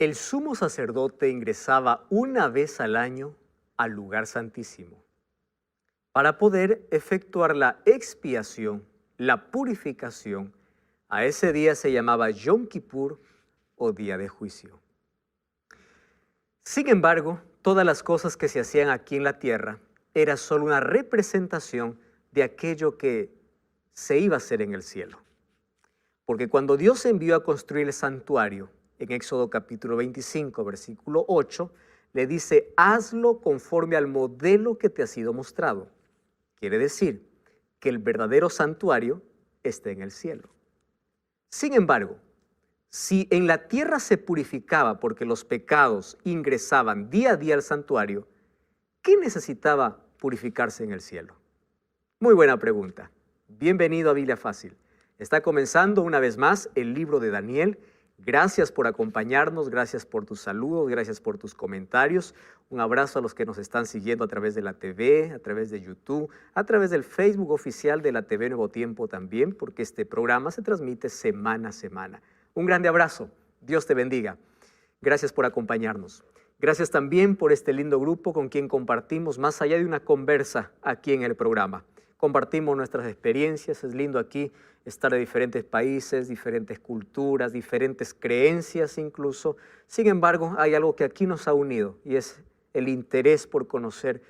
el sumo sacerdote ingresaba una vez al año al lugar santísimo para poder efectuar la expiación, la purificación. A ese día se llamaba Yom Kippur o día de juicio. Sin embargo, todas las cosas que se hacían aquí en la tierra era solo una representación de aquello que se iba a hacer en el cielo. Porque cuando Dios envió a construir el santuario, en Éxodo capítulo 25, versículo 8, le dice, hazlo conforme al modelo que te ha sido mostrado. Quiere decir que el verdadero santuario está en el cielo. Sin embargo, si en la tierra se purificaba porque los pecados ingresaban día a día al santuario, ¿qué necesitaba purificarse en el cielo? Muy buena pregunta. Bienvenido a Biblia Fácil. Está comenzando una vez más el libro de Daniel. Gracias por acompañarnos, gracias por tus saludos, gracias por tus comentarios. Un abrazo a los que nos están siguiendo a través de la TV, a través de YouTube, a través del Facebook oficial de la TV Nuevo Tiempo también, porque este programa se transmite semana a semana. Un grande abrazo, Dios te bendiga. Gracias por acompañarnos. Gracias también por este lindo grupo con quien compartimos más allá de una conversa aquí en el programa. Compartimos nuestras experiencias, es lindo aquí estar de diferentes países, diferentes culturas, diferentes creencias incluso. Sin embargo, hay algo que aquí nos ha unido y es el interés por conocer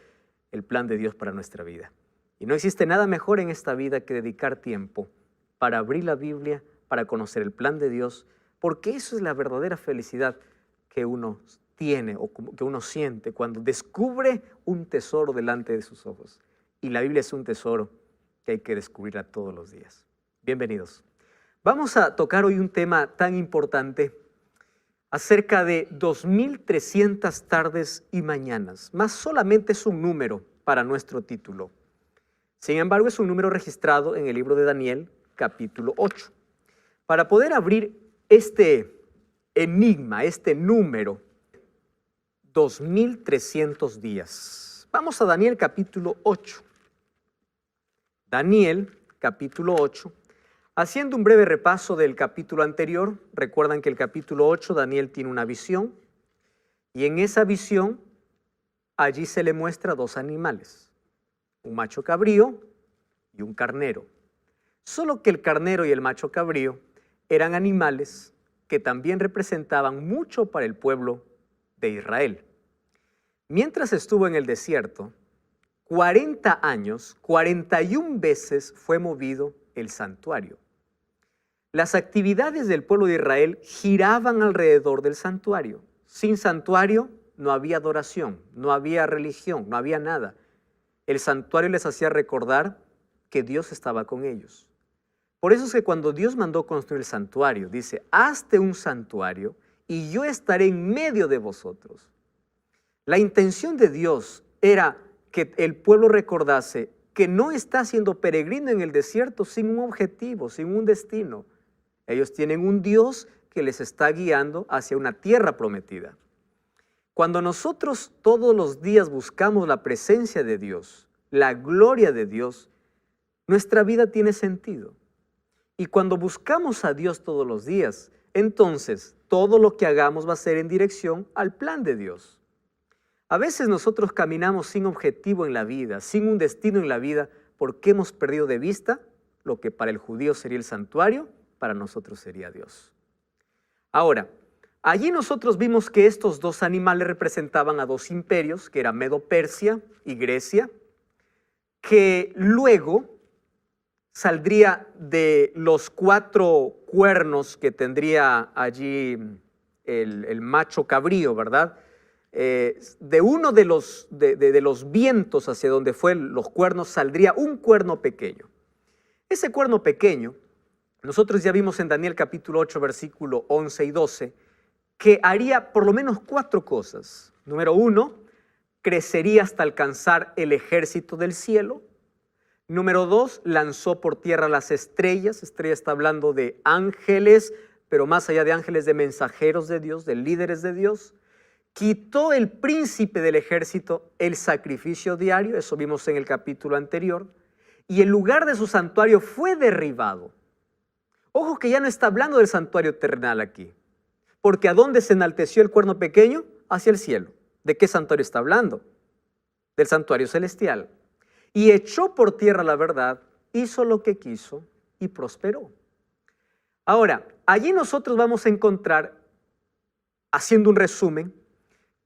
el plan de Dios para nuestra vida. Y no existe nada mejor en esta vida que dedicar tiempo para abrir la Biblia, para conocer el plan de Dios, porque eso es la verdadera felicidad que uno tiene o que uno siente cuando descubre un tesoro delante de sus ojos. Y la Biblia es un tesoro que hay que descubrirla todos los días. Bienvenidos. Vamos a tocar hoy un tema tan importante acerca de 2.300 tardes y mañanas. Más solamente es un número para nuestro título. Sin embargo, es un número registrado en el libro de Daniel, capítulo 8. Para poder abrir este enigma, este número, 2.300 días. Vamos a Daniel capítulo 8. Daniel capítulo 8. Haciendo un breve repaso del capítulo anterior, recuerdan que el capítulo 8 Daniel tiene una visión y en esa visión allí se le muestra dos animales, un macho cabrío y un carnero. Solo que el carnero y el macho cabrío eran animales que también representaban mucho para el pueblo de Israel. Mientras estuvo en el desierto, 40 años, 41 veces fue movido el santuario. Las actividades del pueblo de Israel giraban alrededor del santuario. Sin santuario no había adoración, no había religión, no había nada. El santuario les hacía recordar que Dios estaba con ellos. Por eso es que cuando Dios mandó construir el santuario, dice, hazte un santuario y yo estaré en medio de vosotros. La intención de Dios era que el pueblo recordase que no está siendo peregrino en el desierto sin un objetivo, sin un destino. Ellos tienen un Dios que les está guiando hacia una tierra prometida. Cuando nosotros todos los días buscamos la presencia de Dios, la gloria de Dios, nuestra vida tiene sentido. Y cuando buscamos a Dios todos los días, entonces todo lo que hagamos va a ser en dirección al plan de Dios. A veces nosotros caminamos sin objetivo en la vida, sin un destino en la vida, porque hemos perdido de vista lo que para el judío sería el santuario, para nosotros sería Dios. Ahora, allí nosotros vimos que estos dos animales representaban a dos imperios, que eran Medo-Persia y Grecia, que luego saldría de los 4 cuernos que tendría allí el macho cabrío, ¿verdad? De uno de los vientos hacia donde fueron los cuernos saldría un cuerno pequeño. Ese cuerno pequeño, nosotros ya vimos en Daniel capítulo 8, versículo 11 y 12, que haría por lo menos 4 cosas. Número 1, crecería hasta alcanzar el ejército del cielo. Número 2, lanzó por tierra las estrellas. Estrella está hablando de ángeles, pero más allá de ángeles, de mensajeros de Dios, de líderes de Dios. Quitó el príncipe del ejército el sacrificio diario, eso vimos en el capítulo anterior, y el lugar de su santuario fue derribado. Ojo que ya no está hablando del santuario terrenal aquí, porque ¿a dónde se enalteció el cuerno pequeño? Hacia el cielo. ¿De qué santuario está hablando? Del santuario celestial. Y echó por tierra la verdad, hizo lo que quiso y prosperó. Ahora, allí nosotros vamos a encontrar, haciendo un resumen,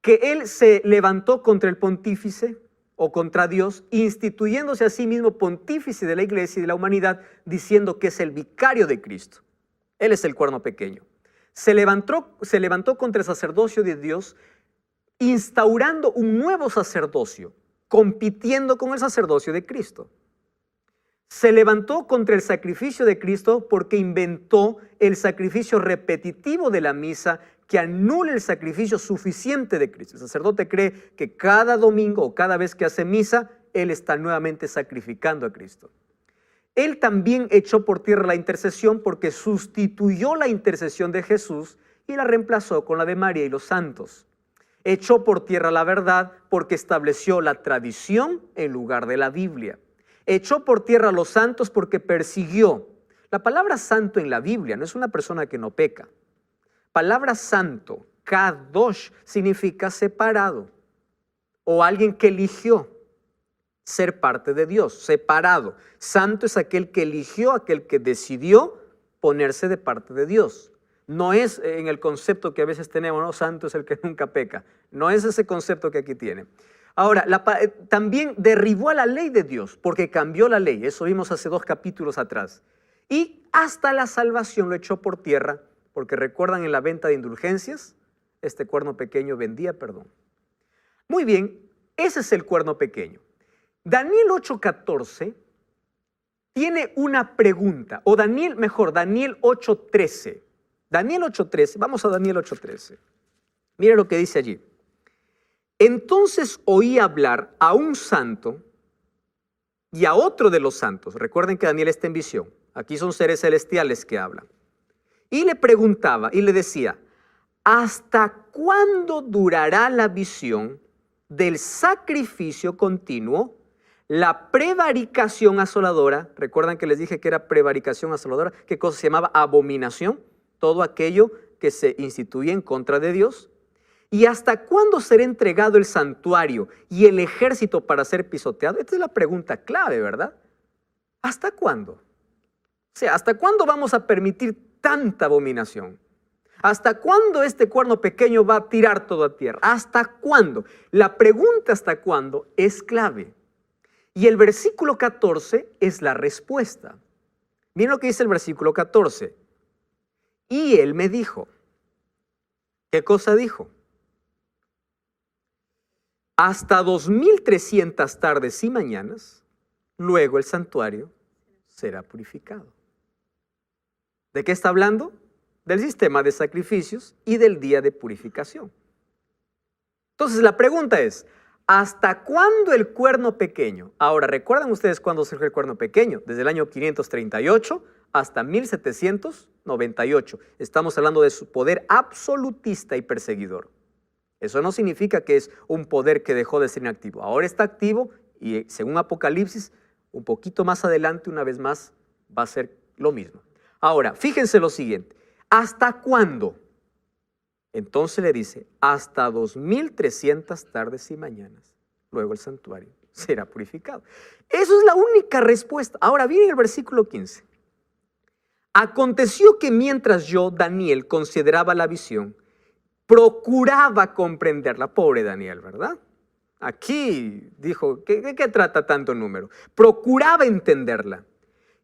que él se levantó contra el pontífice o contra Dios, instituyéndose a sí mismo pontífice de la iglesia y de la humanidad, diciendo que es el vicario de Cristo. Él es el cuerno pequeño. Se levantó contra el sacerdocio de Dios, instaurando un nuevo sacerdocio, compitiendo con el sacerdocio de Cristo. Se levantó contra el sacrificio de Cristo porque inventó el sacrificio repetitivo de la misa que anula el sacrificio suficiente de Cristo. El sacerdote cree que cada domingo o cada vez que hace misa, él está nuevamente sacrificando a Cristo. Él también echó por tierra la intercesión porque sustituyó la intercesión de Jesús y la reemplazó con la de María y los santos. Echó por tierra la verdad porque estableció la tradición en lugar de la Biblia. Echó por tierra a los santos porque persiguió. La palabra santo en la Biblia no es una persona que no peca. Palabra santo, kadosh, significa separado o alguien que eligió ser parte de Dios, separado. Santo es aquel que eligió, aquel que decidió ponerse de parte de Dios. No es en el concepto que a veces tenemos, ¿no? Santo es el que nunca peca. No es ese concepto que aquí tiene. Ahora, también derribó a la ley de Dios porque cambió la ley. Eso vimos hace 2 capítulos atrás. Y hasta la salvación lo echó por tierra porque recuerdan en la venta de indulgencias, este cuerno pequeño vendía perdón. Muy bien, ese es el cuerno pequeño. Daniel 8:14 tiene una pregunta, o Daniel 8:13. Daniel 8:13, vamos a Daniel 8:13. Mira lo que dice allí. Entonces oí hablar a un santo y a otro de los santos. Recuerden que Daniel está en visión. Aquí son seres celestiales que hablan. Y le preguntaba y le decía, ¿hasta cuándo durará la visión del sacrificio continuo? La prevaricación asoladora, recuerdan que les dije que era prevaricación asoladora, ¿qué cosa se llamaba? Abominación, todo aquello que se instituye en contra de Dios. ¿Y hasta cuándo será entregado el santuario y el ejército para ser pisoteado? Esta es la pregunta clave, ¿verdad? ¿Hasta cuándo? O sea, ¿hasta cuándo vamos a permitir tanta abominación? ¿Hasta cuándo este cuerno pequeño va a tirar todo a tierra? ¿Hasta cuándo? La pregunta ¿hasta cuándo? Es clave. Y el versículo 14 es la respuesta. Miren lo que dice el versículo 14. Y él me dijo, ¿qué cosa dijo? Hasta 2300 tardes y mañanas, luego el santuario será purificado. ¿De qué está hablando? Del sistema de sacrificios y del día de purificación. Entonces la pregunta es, ¿hasta cuándo el cuerno pequeño? Ahora, ¿recuerdan ustedes cuándo surgió el cuerno pequeño? Desde el año 538 hasta 1798. Estamos hablando de su poder absolutista y perseguidor. Eso no significa que es un poder que dejó de ser inactivo. Ahora está activo y según Apocalipsis, un poquito más adelante, una vez más, va a ser lo mismo. Ahora, fíjense lo siguiente. ¿Hasta cuándo? Entonces le dice, hasta 2300 tardes y mañanas. Luego el santuario será purificado. Eso es la única respuesta. Ahora viene el versículo 15. Aconteció que mientras yo, Daniel, consideraba la visión, procuraba comprenderla. Pobre Daniel, ¿verdad? Aquí dijo, ¿qué trata tanto número? Procuraba entenderla.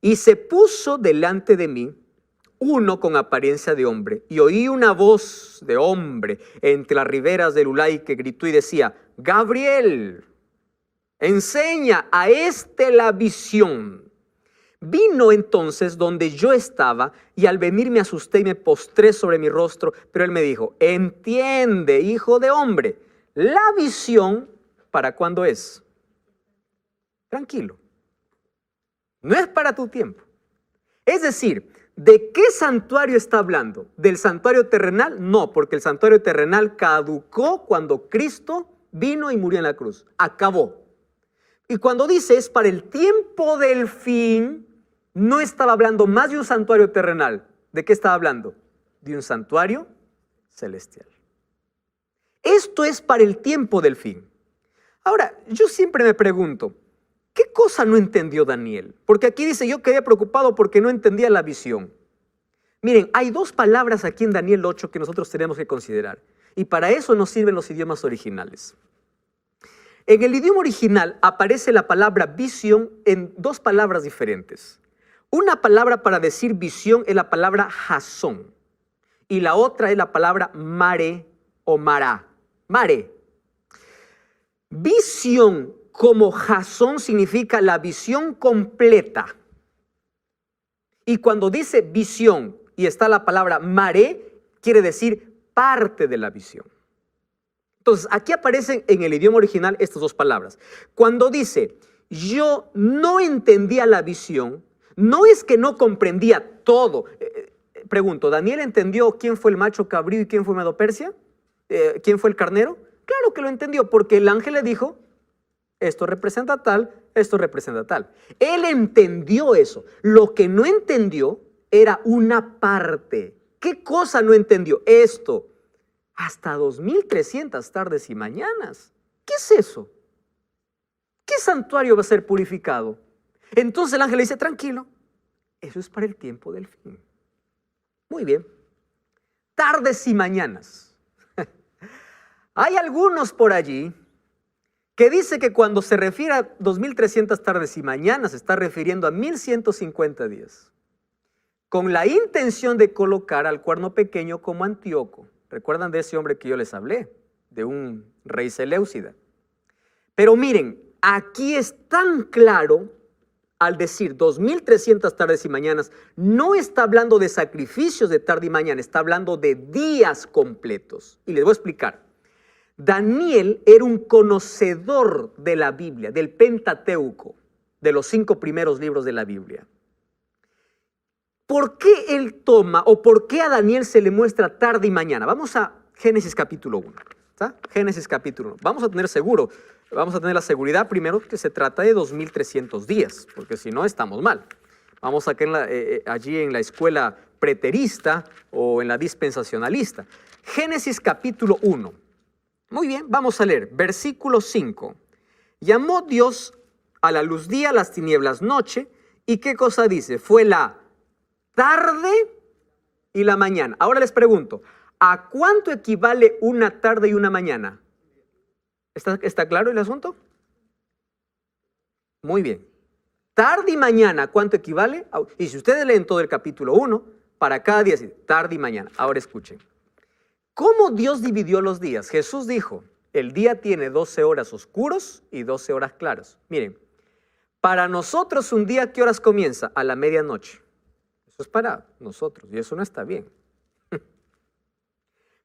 Y se puso delante de mí uno con apariencia de hombre, y oí una voz de hombre entre las riberas del Ulai que gritó y decía, Gabriel, enseña a este la visión. Vino entonces donde yo estaba, y al venir me asusté y me postré sobre mi rostro, pero él me dijo, entiende, hijo de hombre, la visión, ¿para cuándo es? Tranquilo, no es para tu tiempo. Es decir, ¿de qué santuario está hablando? ¿Del santuario terrenal? No, porque el santuario terrenal caducó cuando Cristo vino y murió en la cruz. Acabó. Y cuando dice es para el tiempo del fin, no estaba hablando más de un santuario terrenal. ¿De qué estaba hablando? De un santuario celestial. Esto es para el tiempo del fin. Ahora, yo siempre me pregunto, ¿qué cosa no entendió Daniel? Porque aquí dice, yo quedé preocupado porque no entendía la visión. Miren, hay dos palabras aquí en Daniel 8 que nosotros tenemos que considerar. Y para eso nos sirven los idiomas originales. En el idioma original aparece la palabra visión en dos palabras diferentes. Una palabra para decir visión es la palabra jasón. Y la otra es la palabra mare o mará. Mare. Visión como jasón significa la visión completa. Y cuando dice visión y está la palabra mare, quiere decir parte de la visión. Entonces, aquí aparecen en el idioma original estas dos palabras. Cuando dice, yo no entendía la visión, no es que no comprendía todo. Pregunto, ¿Daniel entendió quién fue el macho cabrío y quién fue Medo-Persia? ¿Quién fue el carnero? Claro que lo entendió, porque el ángel le dijo, esto representa tal, esto representa tal. Él entendió eso. Lo que no entendió era una parte. ¿Qué cosa no entendió? Esto. Hasta 2300 tardes y mañanas. ¿Qué es eso? ¿Qué santuario va a ser purificado? Entonces el ángel le dice, tranquilo, eso es para el tiempo del fin. Muy bien. Tardes y mañanas. Hay algunos por allí que dice que cuando se refiere a 2300 tardes y mañanas se está refiriendo a 1150 días, con la intención de colocar al cuerno pequeño como Antíoco. ¿Recuerdan de ese hombre que yo les hablé? De un rey Seleucida. Pero miren, aquí es tan claro al decir 2300 tardes y mañanas, no está hablando de sacrificios de tarde y mañana, está hablando de días completos. Y les voy a explicar. Daniel era un conocedor de la Biblia, del Pentateuco, de los 5 primeros libros de la Biblia. ¿Por qué él toma o por qué a Daniel se le muestra tarde y mañana? Vamos a Génesis capítulo 1. ¿Está? Génesis capítulo 1. Vamos a tener la seguridad primero que se trata de 2300 días, porque si no estamos mal. Vamos a allí en la escuela preterista o en la dispensacionalista. Génesis capítulo 1. Muy bien, vamos a leer, versículo 5. Llamó Dios a la luz día, a las tinieblas noche, ¿y qué cosa dice? Fue la tarde y la mañana. Ahora les pregunto, ¿a cuánto equivale una tarde y una mañana? ¿Está claro el asunto? Muy bien. Tarde y mañana, ¿cuánto equivale? Y si ustedes leen todo el capítulo 1, para cada día, tarde y mañana. Ahora escuchen. ¿Cómo Dios dividió los días? Jesús dijo, el día tiene 12 horas oscuros y 12 horas claras. Miren, para nosotros un día, ¿qué horas comienza? A la medianoche. Eso es para nosotros y eso no está bien.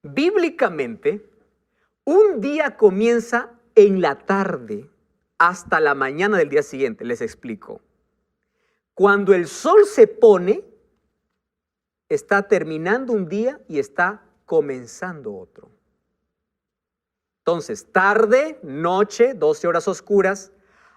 Bíblicamente, un día comienza en la tarde hasta la mañana del día siguiente. Les explico. Cuando el sol se pone, está terminando un día y está comenzando otro. Entonces, tarde, noche, 12 horas oscuras.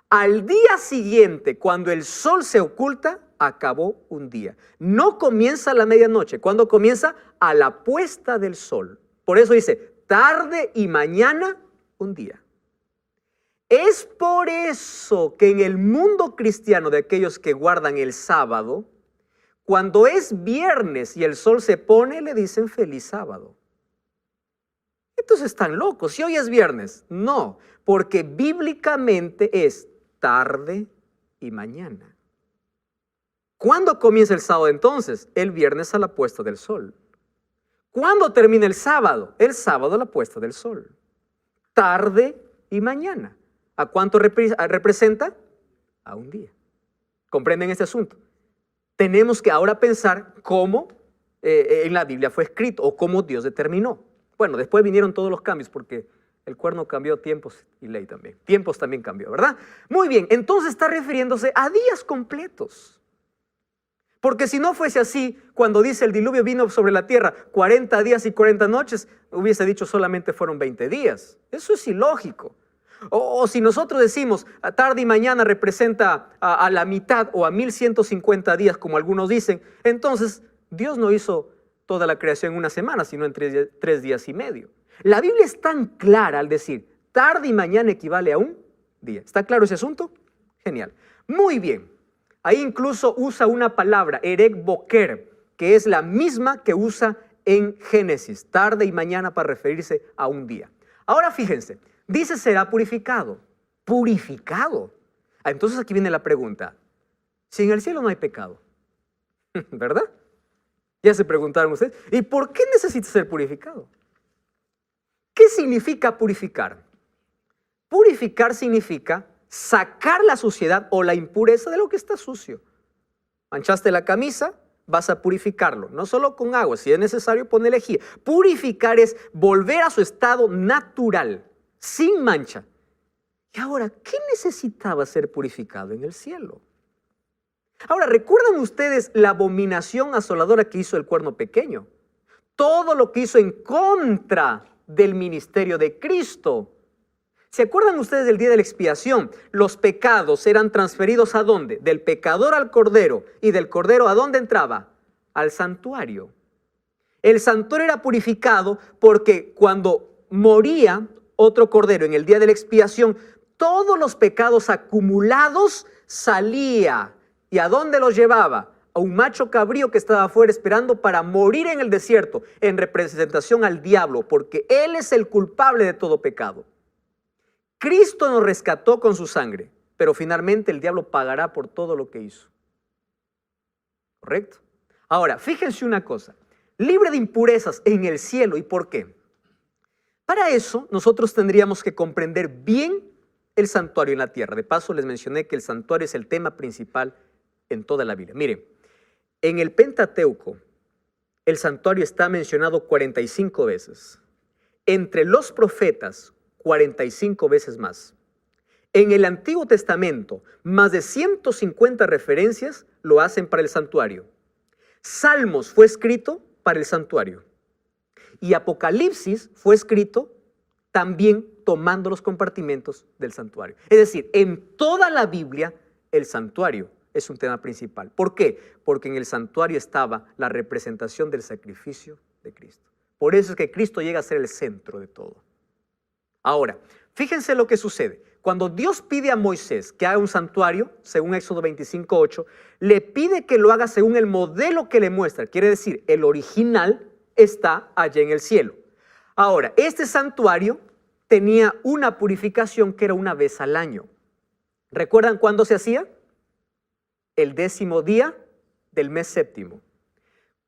Al día siguiente, cuando el sol se oculta, acabó un día. No comienza a la medianoche. ¿Cuándo comienza? A la puesta del sol. Por eso dice, tarde y mañana, un día. Es por eso que en el mundo cristiano de aquellos que guardan el sábado, cuando es viernes y el sol se pone, le dicen feliz sábado. Entonces están locos. Si hoy es viernes, no, porque bíblicamente es tarde y mañana. ¿Cuándo comienza el sábado entonces? El viernes a la puesta del sol. ¿Cuándo termina el sábado? El sábado a la puesta del sol. Tarde y mañana. ¿A cuánto representa? A un día. ¿Comprenden este asunto? Tenemos que ahora pensar cómo en la Biblia fue escrito o cómo Dios determinó. Bueno, después vinieron todos los cambios porque el cuerno cambió tiempos y ley también. Tiempos también cambió, ¿verdad? Muy bien, entonces está refiriéndose a días completos. Porque si no fuese así, cuando dice el diluvio vino sobre la tierra 40 días y 40 noches, hubiese dicho solamente fueron 20 días. Eso es ilógico. O si nosotros decimos tarde y mañana representa a la mitad o a 1150 días, como algunos dicen, entonces Dios no hizo toda la creación en una semana, sino en 3 días y medio. La Biblia es tan clara al decir tarde y mañana equivale a un día. ¿Está claro ese asunto? Genial. Muy bien. Ahí incluso usa una palabra, erek boker, que es la misma que usa en Génesis, tarde y mañana, para referirse a un día. Ahora fíjense, dice será purificado. Purificado. Entonces aquí viene la pregunta. Si en el cielo no hay pecado, ¿verdad? Ya se preguntaron ustedes, ¿y por qué necesita ser purificado? ¿Qué significa purificar? Purificar significa sacar la suciedad o la impureza de lo que está sucio. Manchaste la camisa, vas a purificarlo, no solo con agua, si es necesario poner lejía. Purificar es volver a su estado natural, sin mancha. Y ahora, ¿qué necesitaba ser purificado en el cielo? Ahora, ¿recuerdan ustedes la abominación asoladora que hizo el cuerno pequeño? Todo lo que hizo en contra del ministerio de Cristo. ¿Se acuerdan ustedes del día de la expiación? Los pecados eran transferidos ¿a dónde? Del pecador al cordero. ¿Y del cordero a dónde entraba? Al santuario. El santuario era purificado porque cuando moría otro cordero en el día de la expiación, todos los pecados acumulados salía. ¿Y a dónde los llevaba? A un macho cabrío que estaba afuera esperando para morir en el desierto, en representación al diablo, porque él es el culpable de todo pecado. Cristo nos rescató con su sangre, pero finalmente el diablo pagará por todo lo que hizo. ¿Correcto? Ahora, fíjense una cosa, libre de impurezas en el cielo. ¿Y por qué? Para eso nosotros tendríamos que comprender bien el santuario en la tierra. De paso les mencioné que el santuario es el tema principal en toda la Biblia. Miren, en el Pentateuco el santuario está mencionado 45 veces. Entre los profetas, 45 veces más. En el Antiguo Testamento, más de 150 referencias lo hacen para el santuario. Salmos fue escrito para el santuario. Y Apocalipsis fue escrito también tomando los compartimentos del santuario. Es decir, en toda la Biblia, el santuario es un tema principal. ¿Por qué? Porque en el santuario estaba la representación del sacrificio de Cristo. Por eso es que Cristo llega a ser el centro de todo. Ahora, fíjense lo que sucede. Cuando Dios pide a Moisés que haga un santuario, según Éxodo 25:8, le pide que lo haga según el modelo que le muestra. Quiere decir, el original está allá en el cielo. Ahora, este santuario tenía una purificación que era una vez al año. ¿Recuerdan cuándo se hacía? El 10º día del mes séptimo.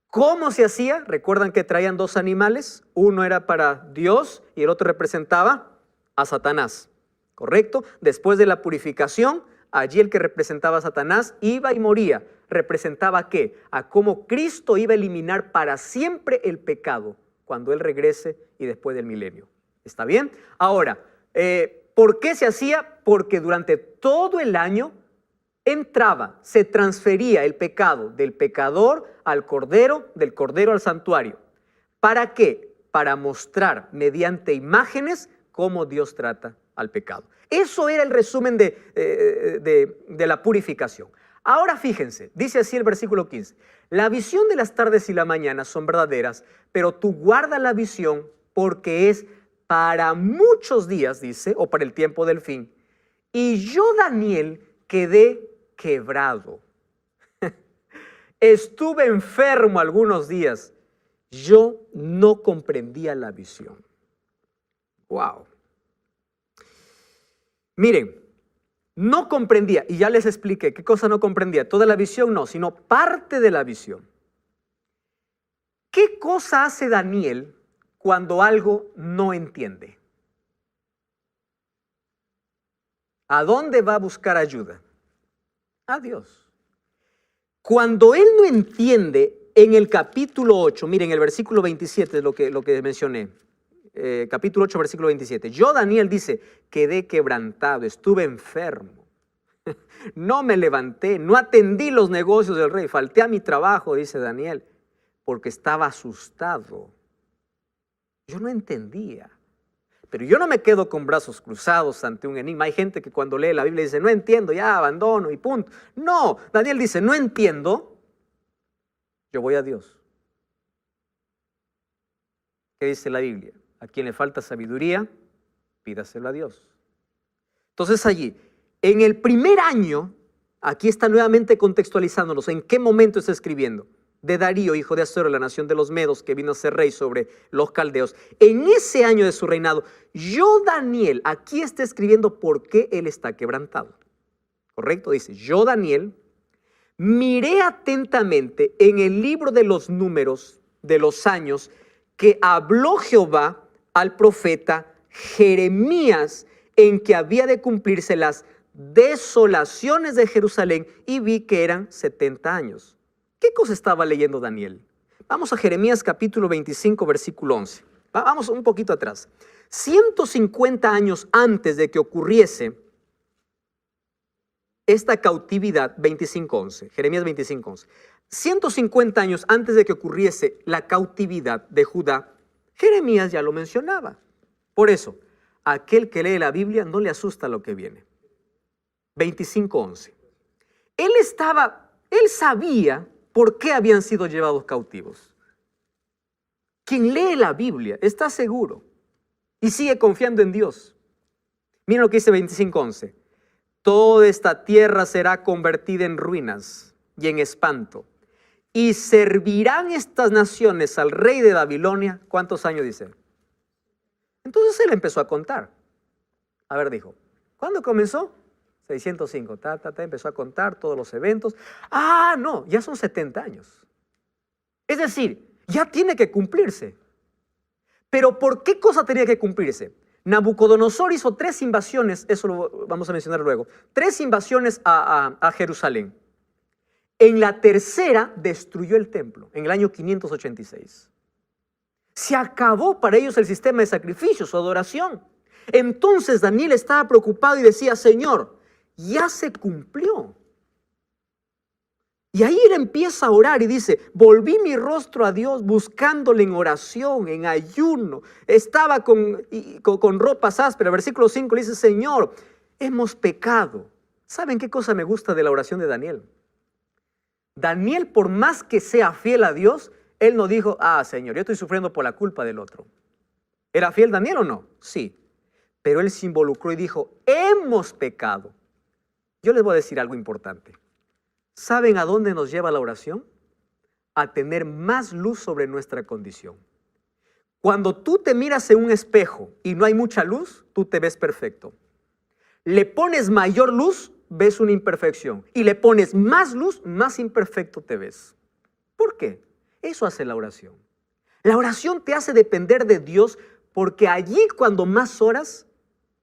¿Cómo se hacía? ¿Recuerdan que traían 2 animales? Uno era para Dios y el otro representaba a Satanás. ¿Correcto? Después de la purificación, allí el que representaba a Satanás iba y moría. ¿Representaba a qué? A cómo Cristo iba a eliminar para siempre el pecado cuando Él regrese y después del milenio. ¿Está bien? Ahora, ¿por qué se hacía? Porque durante todo el año entraba, se transfería el pecado del pecador al cordero, del cordero al santuario. ¿Para qué? Para mostrar mediante imágenes cómo Dios trata al pecado. Eso era el resumen de la purificación. Ahora fíjense, dice así el versículo 15. La visión de las tardes y la mañana son verdaderas, pero tú guarda la visión porque es para muchos días, dice, o para el tiempo del fin. Y yo, Daniel, quedé quebrado. Estuve enfermo algunos días. Yo no comprendía la visión. Wow. Miren, no comprendía, y ya les expliqué qué cosa no comprendía. Toda la visión no, sino parte de la visión. ¿Qué cosa hace Daniel cuando algo no entiende? ¿A dónde va a buscar ayuda? A Dios. Cuando él no entiende, en el capítulo 8, miren, el versículo 27 es lo que mencioné. Capítulo 8, versículo 27. Yo, Daniel, dice, quedé quebrantado, estuve enfermo. No me levanté, no atendí los negocios del rey, falté a mi trabajo, dice Daniel, porque estaba asustado. Yo no entendía. Pero yo no me quedo con brazos cruzados ante un enigma. Hay gente que cuando lee la Biblia dice, no entiendo, ya abandono y punto. No, Daniel dice, no entiendo, yo voy a Dios. ¿Qué dice la Biblia? A quien le falta sabiduría, pídaselo a Dios. Entonces allí, en el primer año, aquí está nuevamente contextualizándonos en qué momento está escribiendo, de Darío, hijo de Azuero, la nación de los Medos, que vino a ser rey sobre los caldeos. En ese año de su reinado, yo, Daniel, aquí está escribiendo por qué él está quebrantado. ¿Correcto? Dice, yo, Daniel, miré atentamente en el libro de los números de los años que habló Jehová al profeta Jeremías, en que había de cumplirse las desolaciones de Jerusalén, y vi que eran 70 años. ¿Qué cosa estaba leyendo Daniel? Vamos a Jeremías capítulo 25, versículo 11. Vamos un poquito atrás. 150 años antes de que ocurriese esta cautividad, 25:11, Jeremías 25:11. 150 años antes de que ocurriese la cautividad de Judá, Jeremías ya lo mencionaba. Por eso, a aquel que lee la Biblia no le asusta lo que viene. 25:11. Él sabía por qué habían sido llevados cautivos. Quien lee la Biblia está seguro y sigue confiando en Dios. Miren lo que dice 25:11. Toda esta tierra será convertida en ruinas y en espanto, y servirán estas naciones al rey de Babilonia. ¿Cuántos años dice? Entonces él empezó a contar. A ver, dijo, ¿cuándo comenzó? 605, empezó a contar todos los eventos. Ah, no, ya son 70 años. Es decir, ya tiene que cumplirse. Pero ¿por qué cosa tenía que cumplirse? Nabucodonosor hizo 3 invasiones, eso lo vamos a mencionar luego, 3 invasiones a Jerusalén. En la tercera destruyó el templo, en el año 586. Se acabó para ellos el sistema de sacrificios, su adoración. Entonces Daniel estaba preocupado y decía, Señor, ya se cumplió. Y ahí él empieza a orar y dice, volví mi rostro a Dios buscándole en oración, en ayuno. Estaba con ropas ásperas. Versículo 5 le dice, Señor, hemos pecado. ¿Saben qué cosa me gusta de la oración de Daniel? Daniel, por más que sea fiel a Dios, él no dijo, Señor, yo estoy sufriendo por la culpa del otro. ¿Era fiel Daniel o no? Sí. Pero él se involucró y dijo, hemos pecado. Yo les voy a decir algo importante. ¿Saben a dónde nos lleva la oración? A tener más luz sobre nuestra condición. Cuando tú te miras en un espejo y no hay mucha luz, tú te ves perfecto. Le pones mayor luz, ves una imperfección. Y le pones más luz, más imperfecto te ves. ¿Por qué? Eso hace la oración. La oración te hace depender de Dios, porque allí cuando más oras,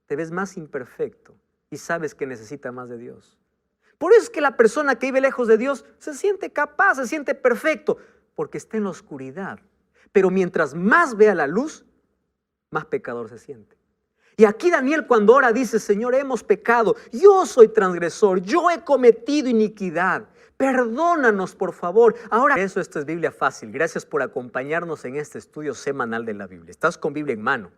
te ves más imperfecto y sabes que necesita más de Dios. Por eso es que la persona que vive lejos de Dios se siente capaz, se siente perfecto, porque está en la oscuridad. Pero mientras más vea la luz, más pecador se siente. Y aquí Daniel cuando ora dice, Señor, hemos pecado, yo soy transgresor, yo he cometido iniquidad, perdónanos por favor. Ahora, esto es Biblia Fácil. Gracias por acompañarnos en este estudio semanal de la Biblia. Estás con Biblia en mano.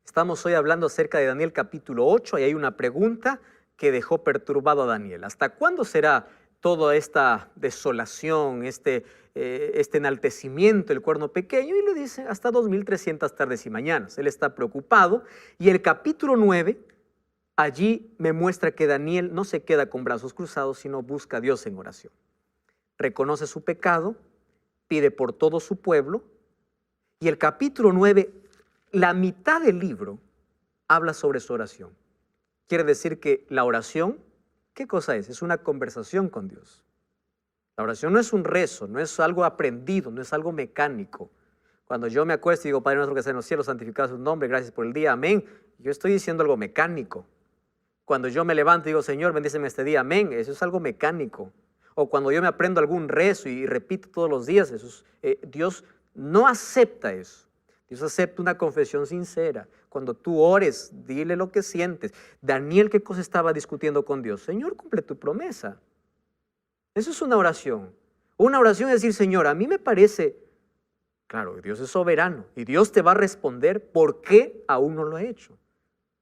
Estamos hoy hablando acerca de Daniel capítulo 8 y hay una pregunta que dejó perturbado a Daniel. ¿Hasta cuándo será toda esta desolación, este enaltecimiento, el cuerno pequeño? Y le dice, hasta 2300 tardes y mañanas. Él está preocupado y el capítulo 9, allí me muestra que Daniel no se queda con brazos cruzados, sino busca a Dios en oración. Reconoce su pecado, pide por todo su pueblo y el capítulo 9, la mitad del libro, habla sobre su oración. Quiere decir que la oración, ¿qué cosa es? Es una conversación con Dios. La oración no es un rezo, no es algo aprendido, no es algo mecánico. Cuando yo me acuesto y digo, Padre nuestro que estás en los cielos, santificado sea tu nombre, gracias por el día, amén. Yo estoy diciendo algo mecánico. Cuando yo me levanto y digo, Señor, bendíceme este día, amén, eso es algo mecánico. O cuando yo me aprendo algún rezo y repito todos los días, Dios no acepta eso. Dios acepta una confesión sincera. Cuando tú ores, dile lo que sientes. Daniel, ¿qué cosa estaba discutiendo con Dios? Señor, cumple tu promesa. Eso es una oración. Una oración es decir, Señor, a mí me parece, claro, Dios es soberano y Dios te va a responder por qué aún no lo ha hecho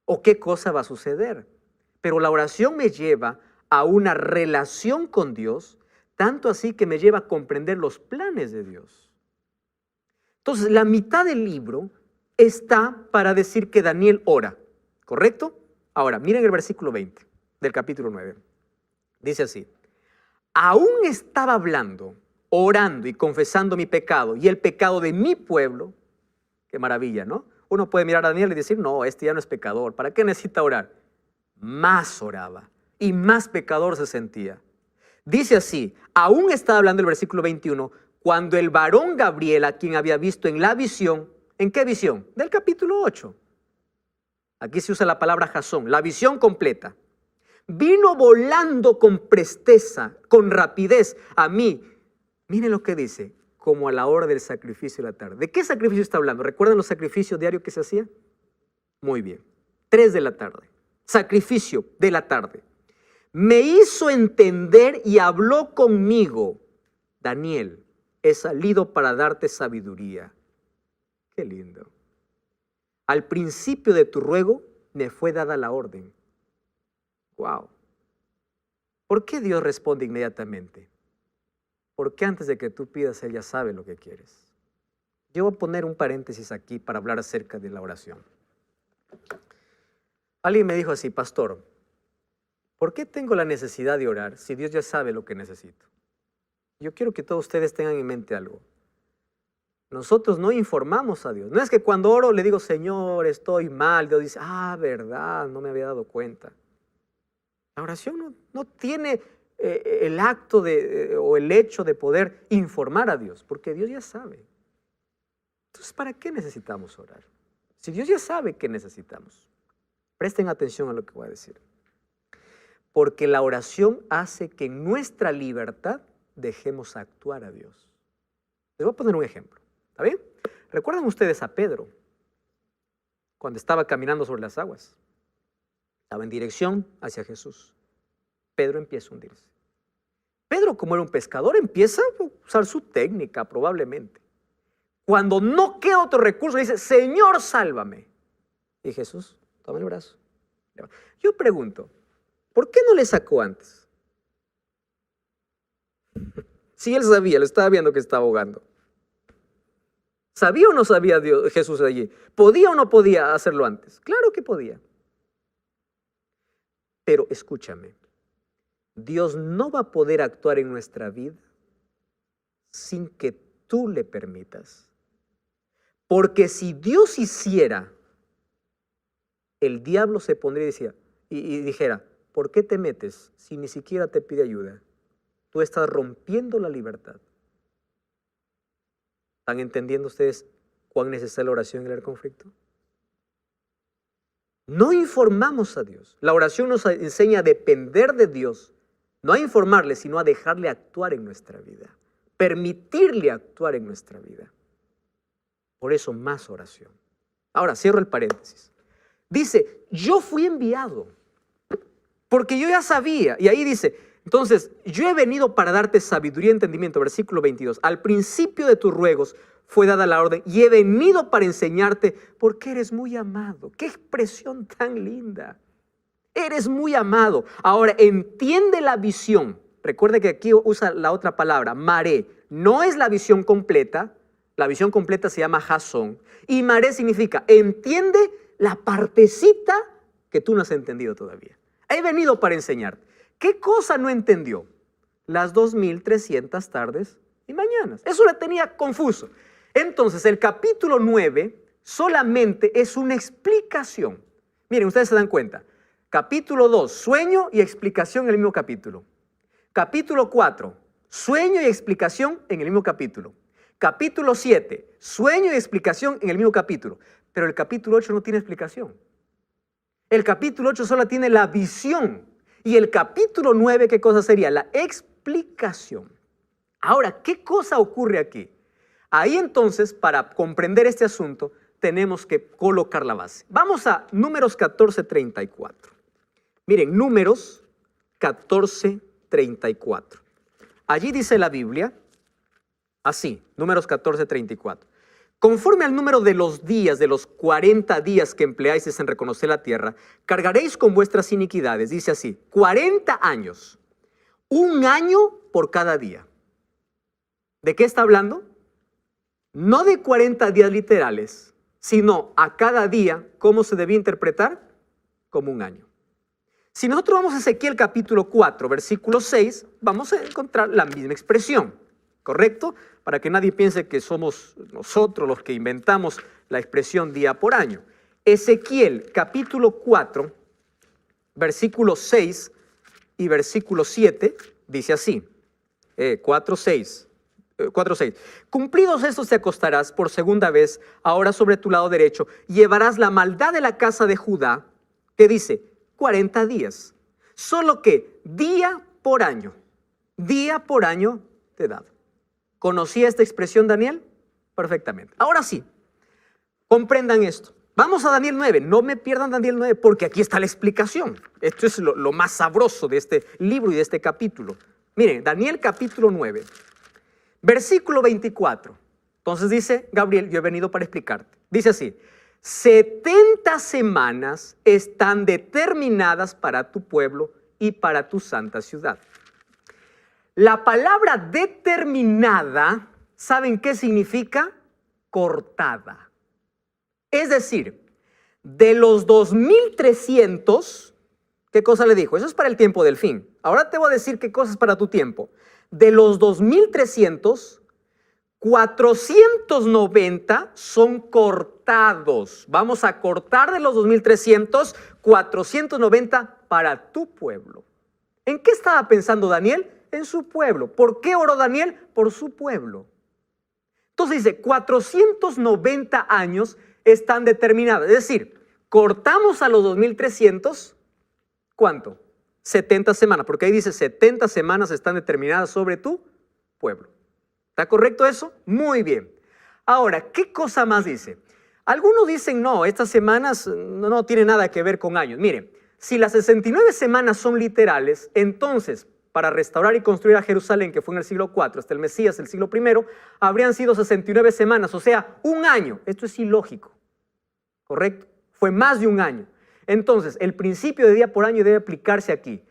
o qué cosa va a suceder. Pero la oración me lleva a una relación con Dios, tanto así que me lleva a comprender los planes de Dios. Entonces, la mitad del libro está para decir que Daniel ora, ¿correcto? Ahora, miren el versículo 20 del capítulo 9. Dice así: aún estaba hablando, orando y confesando mi pecado y el pecado de mi pueblo. Qué maravilla, ¿no? Uno puede mirar a Daniel y decir, no, este ya no es pecador, ¿para qué necesita orar? Más oraba y más pecador se sentía. Dice así, aún estaba hablando el versículo 21, cuando el varón Gabriel, a quien había visto en la visión, ¿en qué visión? Del capítulo 8. Aquí se usa la palabra jasón, la visión completa. Vino volando con presteza, con rapidez a mí. Miren lo que dice, como a la hora del sacrificio de la tarde. ¿De qué sacrificio está hablando? ¿Recuerdan los sacrificios diarios que se hacían? Muy bien. 3 de la tarde. Sacrificio de la tarde. Me hizo entender y habló conmigo. Daniel, he salido para darte sabiduría. Qué lindo. Al principio de tu ruego me fue dada la orden. Wow. ¿Por qué Dios responde inmediatamente? Porque antes de que tú pidas, Él ya sabe lo que quieres. Yo voy a poner un paréntesis aquí para hablar acerca de la oración. Alguien me dijo así, pastor, ¿por qué tengo la necesidad de orar si Dios ya sabe lo que necesito? Yo quiero que todos ustedes tengan en mente algo. Nosotros no informamos a Dios. No es que cuando oro le digo, Señor, estoy mal. Dios dice, verdad, no me había dado cuenta. La oración no tiene el acto o el hecho de poder informar a Dios, porque Dios ya sabe. Entonces, ¿para qué necesitamos orar? Si Dios ya sabe qué necesitamos. Presten atención a lo que voy a decir. Porque la oración hace que en nuestra libertad dejemos actuar a Dios. Les voy a poner un ejemplo. ¿Está bien? ¿Recuerdan ustedes a Pedro cuando estaba caminando sobre las aguas? Estaba en dirección hacia Jesús. Pedro empieza a hundirse. Pedro, como era un pescador, empieza a usar su técnica probablemente. Cuando no queda otro recurso, dice, Señor, sálvame. Y Jesús, toma el brazo. Yo pregunto, ¿por qué no le sacó antes? Si él sabía, le estaba viendo que estaba ahogando. ¿Sabía o no sabía Jesús allí? ¿Podía o no podía hacerlo antes? Claro que podía. Pero escúchame, Dios no va a poder actuar en nuestra vida sin que tú le permitas. Porque si Dios hiciera, el diablo se pondría y dijera, ¿por qué te metes si ni siquiera te pide ayuda? Tú estás rompiendo la libertad. ¿Están entendiendo ustedes cuán necesaria la oración en el conflicto? No informamos a Dios. La oración nos enseña a depender de Dios, no a informarle, sino a dejarle actuar en nuestra vida, permitirle actuar en nuestra vida. Por eso más oración. Ahora cierro el paréntesis. Dice, yo fui enviado, porque yo ya sabía, y ahí dice, entonces, yo he venido para darte sabiduría y entendimiento, versículo 22. Al principio de tus ruegos fue dada la orden y he venido para enseñarte porque eres muy amado. ¡Qué expresión tan linda! Eres muy amado. Ahora, entiende la visión. Recuerde que aquí usa la otra palabra, maré. No es la visión completa. La visión completa se llama jasón. Y maré significa, entiende la partecita que tú no has entendido todavía. He venido para enseñarte. ¿Qué cosa no entendió? Las 2300 tardes y mañanas. Eso le tenía confuso. Entonces, el capítulo 9 solamente es una explicación. Miren, ustedes se dan cuenta. Capítulo 2, sueño y explicación en el mismo capítulo. Capítulo 4, sueño y explicación en el mismo capítulo. Capítulo 7, sueño y explicación en el mismo capítulo. Pero el capítulo 8 no tiene explicación. El capítulo 8 solo tiene la visión. Y el capítulo 9, ¿qué cosa sería? La explicación. Ahora, ¿qué cosa ocurre aquí? Ahí entonces, para comprender este asunto, tenemos que colocar la base. Vamos a Números 14:34. Miren, Números 14:34. Allí dice la Biblia, así, Números 14:34. Conforme al número de los días, de los 40 días que empleáis en reconocer la tierra, cargaréis con vuestras iniquidades. Dice así, 40 años, un año por cada día. ¿De qué está hablando? No de 40 días literales, sino a cada día. ¿Cómo se debía interpretar? Como un año. Si nosotros vamos a Ezequiel capítulo 4, versículo 6, vamos a encontrar la misma expresión, ¿correcto? Para que nadie piense que somos nosotros los que inventamos la expresión día por año. Ezequiel capítulo 4, versículo 6 y versículo 7, dice así, 4:6. Cumplidos estos te acostarás por segunda vez, ahora sobre tu lado derecho, llevarás la maldad de la casa de Judá, que dice 40 días, solo que día por año te he dado. ¿Conocía esta expresión Daniel? Perfectamente. Ahora sí, comprendan esto. Vamos a Daniel 9, no me pierdan Daniel 9, porque aquí está la explicación. Esto es lo más sabroso de este libro y de este capítulo. Miren, Daniel capítulo 9. Versículo 24. Entonces dice Gabriel, yo he venido para explicarte. Dice así: 70 semanas están determinadas para tu pueblo y para tu santa ciudad. La palabra determinada, ¿saben qué significa? Cortada. Es decir, de los 2300, ¿qué cosa le dijo? Eso es para el tiempo del fin. Ahora te voy a decir qué cosa es para tu tiempo. De los 2300, 490 son cortados. Vamos a cortar de los 2300, 490 para tu pueblo. ¿En qué estaba pensando Daniel? En su pueblo. ¿Por qué oró Daniel? Por su pueblo. Entonces dice, 490 años están determinados. Es decir, cortamos a los 2300, ¿cuánto? 70 semanas, porque ahí dice 70 semanas están determinadas sobre tu pueblo. ¿Está correcto eso? Muy bien. Ahora, ¿qué cosa más dice? Algunos dicen, no, estas semanas no tienen nada que ver con años. Miren, si las 69 semanas son literales, entonces, para restaurar y construir a Jerusalén, que fue en el siglo IV, hasta el Mesías, el siglo I, habrían sido 69 semanas, o sea, un año. Esto es ilógico, ¿correcto? Fue más de un año. Entonces, el principio de día por año debe aplicarse aquí.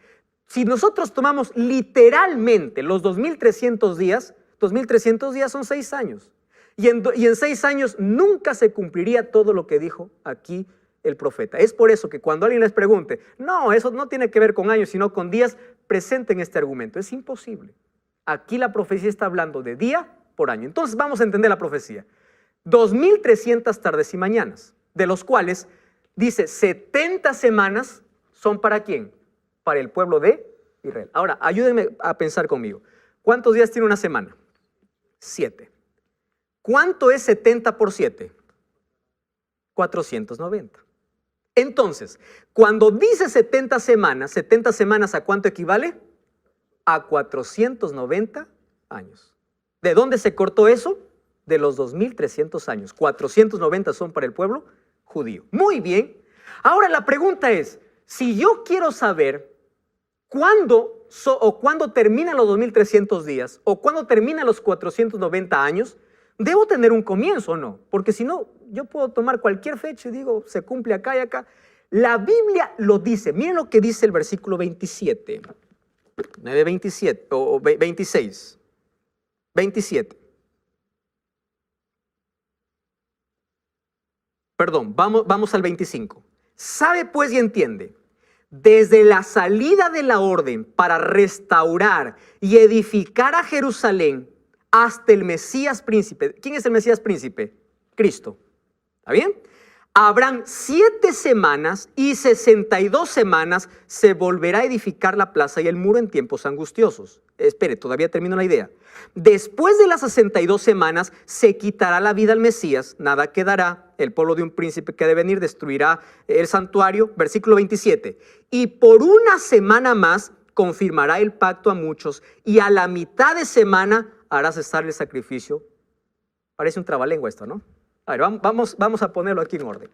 Si nosotros tomamos literalmente los 2300 días, 2300 días son 6 años. Y en 6 años nunca se cumpliría todo lo que dijo aquí el profeta. Es por eso que cuando alguien les pregunte, no, eso no tiene que ver con años, sino con días, presenten este argumento. Es imposible. Aquí la profecía está hablando de día por año. Entonces vamos a entender la profecía. 2300 tardes y mañanas, de los cuales dice 70 semanas son ¿para quién? Para el pueblo de Israel. Ahora, ayúdenme a pensar conmigo. ¿Cuántos días tiene una semana? 7. ¿Cuánto es 70 por 7? 490. Entonces, cuando dice 70 semanas ¿a cuánto equivale? A 490 años. ¿De dónde se cortó eso? De los 2300 años. 490 son para el pueblo judío. Muy bien. Ahora la pregunta es, si yo quiero saber cuándo terminan los 2300 días o cuándo terminan los 490 años, debo tener un comienzo o no, porque si no, yo puedo tomar cualquier fecha y digo, se cumple acá y acá. La Biblia lo dice. Miren lo que dice el versículo 27, 9:27 o 26, 27. Perdón, vamos al 25. Sabe pues y entiende, desde la salida de la orden para restaurar y edificar a Jerusalén hasta el Mesías príncipe. ¿Quién es el Mesías príncipe? Cristo. ¿Está bien? Habrán 7 semanas y 62 semanas se volverá a edificar la plaza y el muro en tiempos angustiosos. Espere, todavía termino la idea. Después de las 62 semanas se quitará la vida al Mesías, nada quedará, el pueblo de un príncipe que ha de venir destruirá el santuario. Versículo 27. Y por una semana más confirmará el pacto a muchos y a la mitad de semana hará cesar el sacrificio. Parece un trabalengua esto, ¿no? A ver, vamos a ponerlo aquí en orden.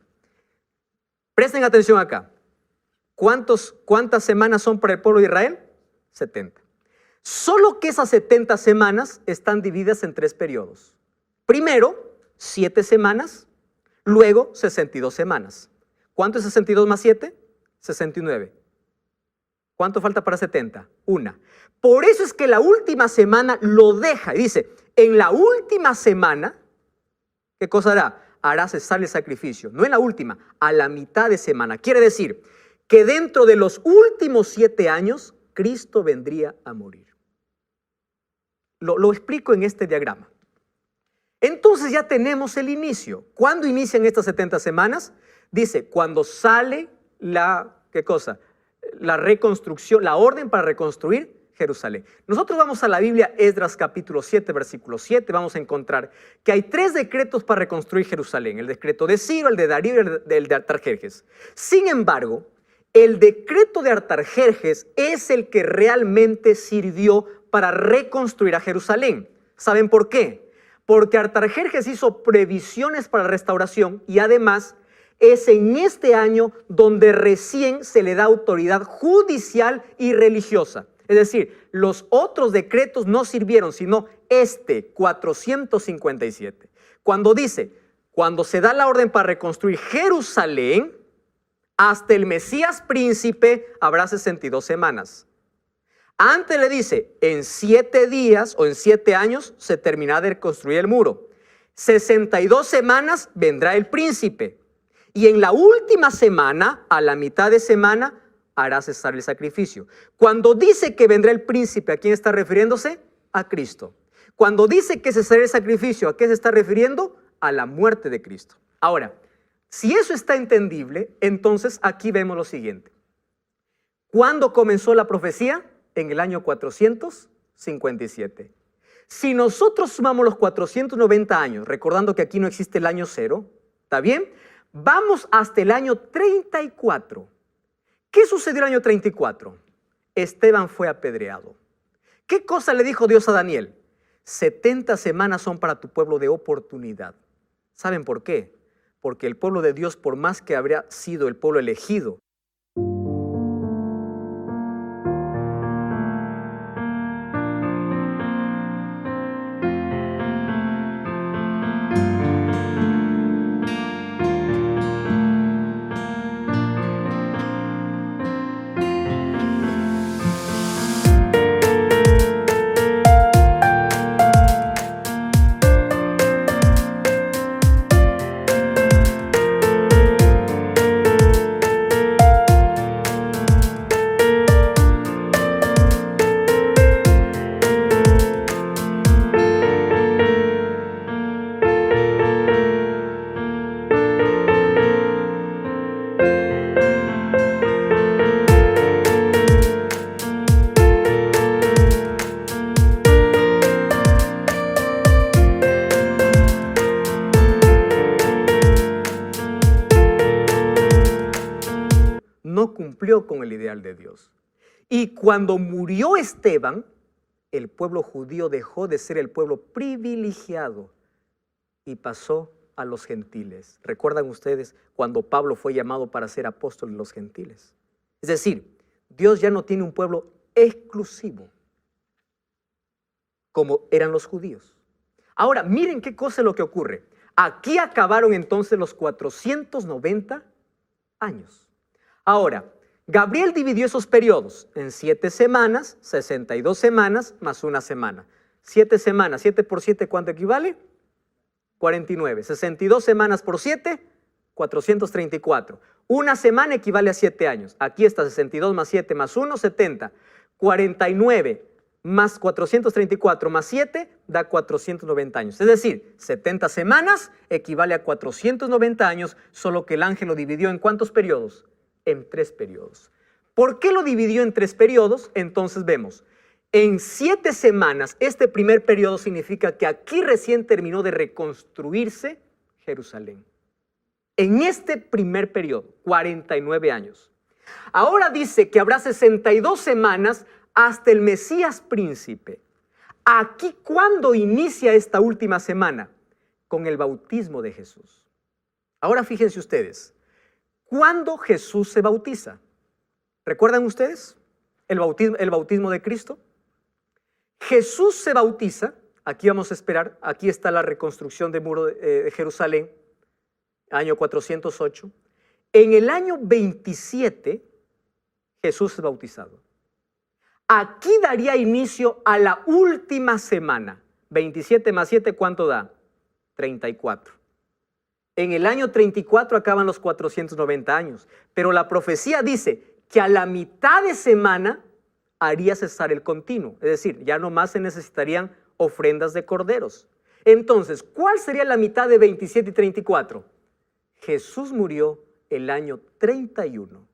Presten atención acá. ¿Cuántas semanas son para el pueblo de Israel? 70. Solo que esas 70 semanas están divididas en 3 periodos. Primero, 7 semanas, luego 62 semanas. ¿Cuánto es 62 más 7? 69. ¿Cuánto falta para 70? 1. Por eso es que la última semana lo deja y dice, en la última semana, ¿qué cosa hará? hará cesar el sacrificio. No en la última, a la mitad de semana. Quiere decir que dentro de los últimos 7 años, Cristo vendría a morir. Lo explico en este diagrama. Entonces ya tenemos el inicio. ¿Cuándo inician estas 70 semanas? Dice, cuando sale ¿qué cosa? La reconstrucción, la orden para reconstruir Jerusalén. Nosotros vamos a la Biblia, Esdras capítulo 7, versículo 7, vamos a encontrar que hay 3 decretos para reconstruir Jerusalén. El decreto de Ciro, el de Darío y el de Artajerjes. Sin embargo, el decreto de Artajerjes es el que realmente sirvió para reconstruir a Jerusalén. ¿Saben por qué? Porque Artajerjes hizo previsiones para la restauración y además es en este año donde recién se le da autoridad judicial y religiosa. Es decir, los otros decretos no sirvieron, sino 457. Cuando dice, cuando se da la orden para reconstruir Jerusalén, hasta el Mesías príncipe habrá 62 semanas. Antes le dice, en 7 días o en 7 años se terminará de reconstruir el muro. 62 semanas vendrá el príncipe. Y en la última semana, a la mitad de semana, hará cesar el sacrificio. Cuando dice que vendrá el príncipe, ¿a quién está refiriéndose? A Cristo. Cuando dice que cesará el sacrificio, ¿a qué se está refiriendo? A la muerte de Cristo. Ahora, si eso está entendible, entonces aquí vemos lo siguiente. ¿Cuándo comenzó la profecía? En el año 457. Si nosotros sumamos los 490 años, recordando que aquí no existe el año 0, ¿está bien? Vamos hasta el año 34. ¿Qué sucedió el año 34? Esteban fue apedreado. ¿Qué cosa le dijo Dios a Daniel? 70 semanas son para tu pueblo de oportunidad. ¿Saben por qué? Porque el pueblo de Dios, por más que habría sido el pueblo elegido, no cumplió con el ideal de Dios. Y cuando murió Esteban, el pueblo judío dejó de ser el pueblo privilegiado y pasó a los gentiles. ¿Recuerdan ustedes cuando Pablo fue llamado para ser apóstol de los gentiles? Es decir, Dios ya no tiene un pueblo exclusivo como eran los judíos. Ahora, miren qué cosa es lo que ocurre. Aquí acabaron entonces los 490 años. Ahora, Gabriel dividió esos periodos en 7 semanas, 62 semanas, más 1 semana. 7 semanas, 7 por 7, ¿cuánto equivale? 49. 62 semanas por 7, 434. Una semana equivale a 7 años. Aquí está 62 más 7 más 1, 70. 49 más 434 más 7 da 490 años. Es decir, 70 semanas equivale a 490 años, solo que el ángel lo dividió ¿en cuántos periodos? En 3 periodos. ¿Por qué lo dividió en 3 periodos? Entonces vemos, en 7 semanas, este primer periodo significa que aquí recién terminó de reconstruirse Jerusalén. En este primer periodo, 49 años. Ahora dice que habrá 62 semanas hasta el Mesías príncipe. Aquí, ¿cuándo inicia esta última semana? Con el bautismo de Jesús. Ahora fíjense ustedes. ¿Cuándo Jesús se bautiza? ¿Recuerdan ustedes el bautismo de Cristo? Jesús se bautiza, aquí vamos a esperar, aquí está la reconstrucción del muro de Jerusalén, año 408. En el año 27, Jesús es bautizado. Aquí daría inicio a la última semana. 27 más 7, ¿cuánto da? 34. En el año 34 acaban los 490 años, pero la profecía dice que a la mitad de semana haría cesar el continuo, es decir, ya no más se necesitarían ofrendas de corderos. Entonces, ¿cuál sería la mitad de 27 y 34? Jesús murió el año 31,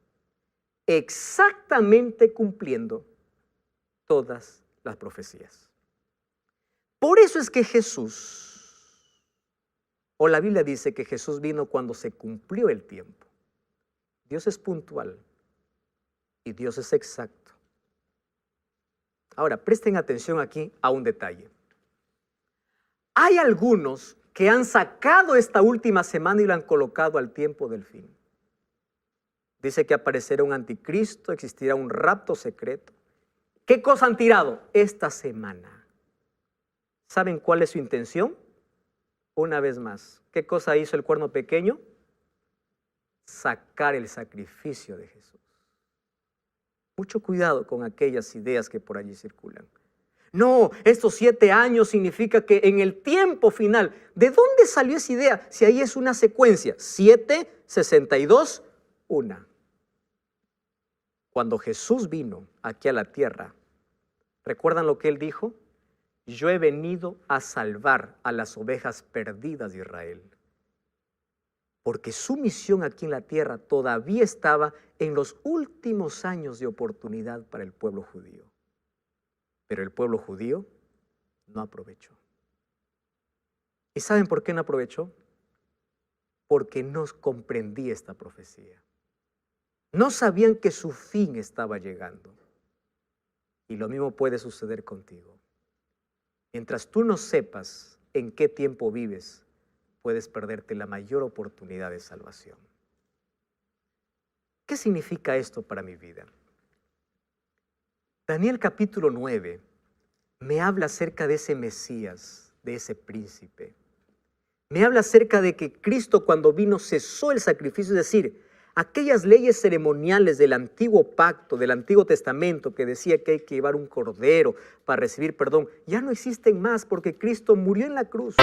exactamente cumpliendo todas las profecías. Por eso es que Jesús, o la Biblia dice que Jesús vino cuando se cumplió el tiempo. Dios es puntual y Dios es exacto. Ahora, presten atención aquí a un detalle. Hay algunos que han sacado esta última semana y la han colocado al tiempo del fin. Dice que aparecerá un anticristo, existirá un rapto secreto. ¿Qué cosa han tirado? Esta semana. ¿Saben cuál es su intención? Una vez más, ¿qué cosa hizo el cuerno pequeño? Sacar el sacrificio de Jesús. Mucho cuidado con aquellas ideas que por allí circulan. No, estos 7 años significa que en el tiempo final, ¿de dónde salió esa idea? Si ahí es una secuencia, 7, 62, 1. Cuando Jesús vino aquí a la tierra, ¿recuerdan lo que él dijo? Yo he venido a salvar a las ovejas perdidas de Israel. Porque su misión aquí en la tierra todavía estaba en los últimos años de oportunidad para el pueblo judío. Pero el pueblo judío no aprovechó. ¿Y saben por qué no aprovechó? Porque no comprendía esta profecía. No sabían que su fin estaba llegando. Y lo mismo puede suceder contigo. Mientras tú no sepas en qué tiempo vives, puedes perderte la mayor oportunidad de salvación. ¿Qué significa esto para mi vida? Daniel capítulo 9 me habla acerca de ese Mesías, de ese príncipe. Me habla acerca de que Cristo cuando vino cesó el sacrificio, es decir, aquellas leyes ceremoniales del antiguo pacto, del Antiguo Testamento que decía que hay que llevar un cordero para recibir perdón, ya no existen más porque Cristo murió en la cruz.